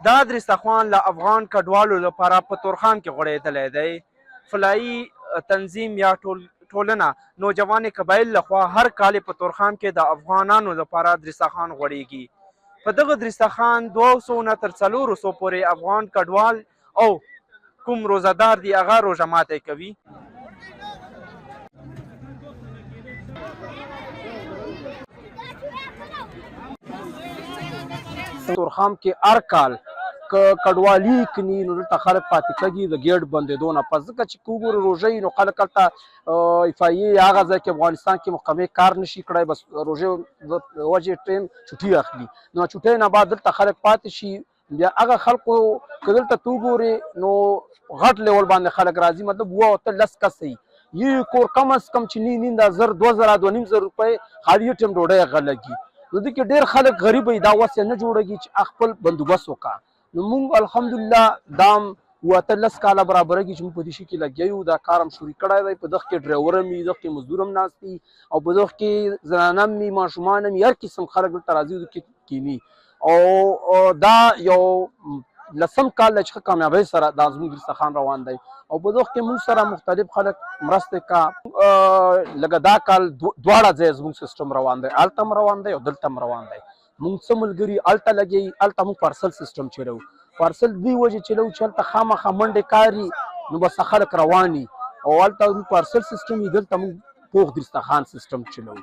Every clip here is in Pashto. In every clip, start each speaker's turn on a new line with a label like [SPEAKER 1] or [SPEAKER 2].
[SPEAKER 1] دا دسترخوان له افغان کډوالو لپاره په تورخم کې غوړېدلی دی. فلاحي تنظیم یا ټولنه نوجوان قبایل لخوا هر کال په تورخم کې د افغانانو لپاره دسترخوان غوړېږي. په دغه دسترخوان 200 نه تر 400 پورې افغان کډوال او کوم روزهدار دي هغه روژه ماتی کوي. تورخم کې هر کال که کډوالي کني نو دلته خلک پاتې کېږي د ګیټ بندېدو نه پس. ځکه چې که وګورو روژه نو خلک هلته افایې هغه ځای کې افغانستان کې محکمې کار نشي کړی، بس روژې د وجې ټیم چټي اخلي. نو چټۍ نه بعد دلته خلک پاتې شي. بیا هغه خلکو که دلته ته وګورې نو غټ لیول باندې خلک راځي، مطلب 10 کسه یو کور کم از کم چې 9,000 2,000 2,500 روپۍ خالي ټیم ډوډۍ هغه لګي. نو دې کې ډېر خلک غریب وي، دا وس یې نه جوړېږي چې خپل بندوبست وکړه. نو موږ الحمدلله دام 10 کاله برابرېږي چې موږ په دې شي کې لګیا یو. دا کار هم شروع کړی دی. په دغه کې ډرایور هم وي، دغه کې مزدور هم ناست دي، او په دغه کې زنانه هم وي، ماشومان هم وي، هر قسم خلک دلته راځي دغه کې کیني. او دا یو 10 کال دی چې ښه کامیابۍ سره دا زموږ دسترخوان روان دی. او په دغه کې موږ سره مختلف خلک مرستې کا لکه دا کال دواړه ځای زموږ سیسټم روان دی، هلته هم روان دی او دلته هم روان دی. موږ څه ملګري هلته لګوي، هلته موږ پارسل سیسټم چلوو. پارسل دې وجې چلوو چې هلته خامخا منډې کاري نو بس خلک روان وي، او هلته موږ پارسل سیسټم وي، دلته موږ پوخ دسترخوان سیسټم چلوو.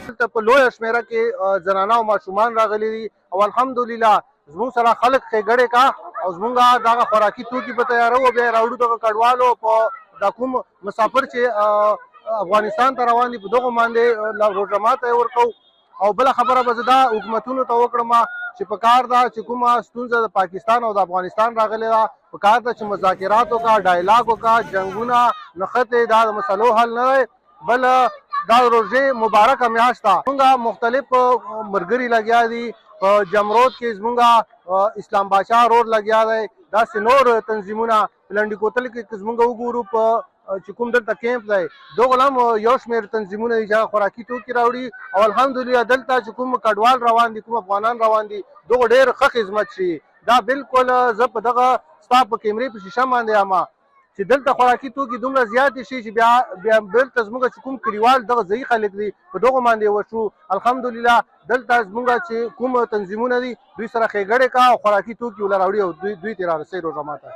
[SPEAKER 2] دلته په لویه شمېره کې زنانه او ماشومان راغلي دي، او الحمدلله زموږ سره خلک ښېګړې کا او زموږ دغه خوراکي توکي په تیارو او بیا یې راوړو دغه کډوالو په دا کوم مسافر چې افغانستان ته روان دي په دغو باندې روژه ماتی ورکوو. او بله خبره به زه دا حکومتونو ته وکړم چې په کار ده چې کومه ستونزه د پاکستان او د افغانستان راغلې ده، په کار ده چې مذاکرات وکړه، ډایلاګ وکړه، جنګونه نښتې دا د مسلو حل نه دی. بل دا روژې مبارکه میاشت ده. موږ مختلف ملګري لګیا دي. په جمرود کې زموږ اسلام بادشاه رور لګیا دی. داسې نور تنظیمونه په لنډي کوتل کې زموږ وګورو په چې کوم دلته کیمپ دی، دغه هم یو شمېر تنظیمونه دي چې خوراکي توکي راوړي. او الحمدلله دلته چې کوم کډوال روان دي، کوم افغانان روان دي، دغه ډېر ښه خدمت شي. دا بالکل زه په دغه ستا په کیمرې په شیشه باندې یم چې دلته خوراکي توکي دومره زیاتې شي چې بیا دلته زموږ چې کوم کلیوال دغه ځایي خلک دي په دغو باندې وشو. الحمدلله دلته زموږ چې کوم تنظیمونه دي دوی سره ښېګړې کا او خوراکي توکي وله راوړي او دوی ترې رارسوي روژه ماته.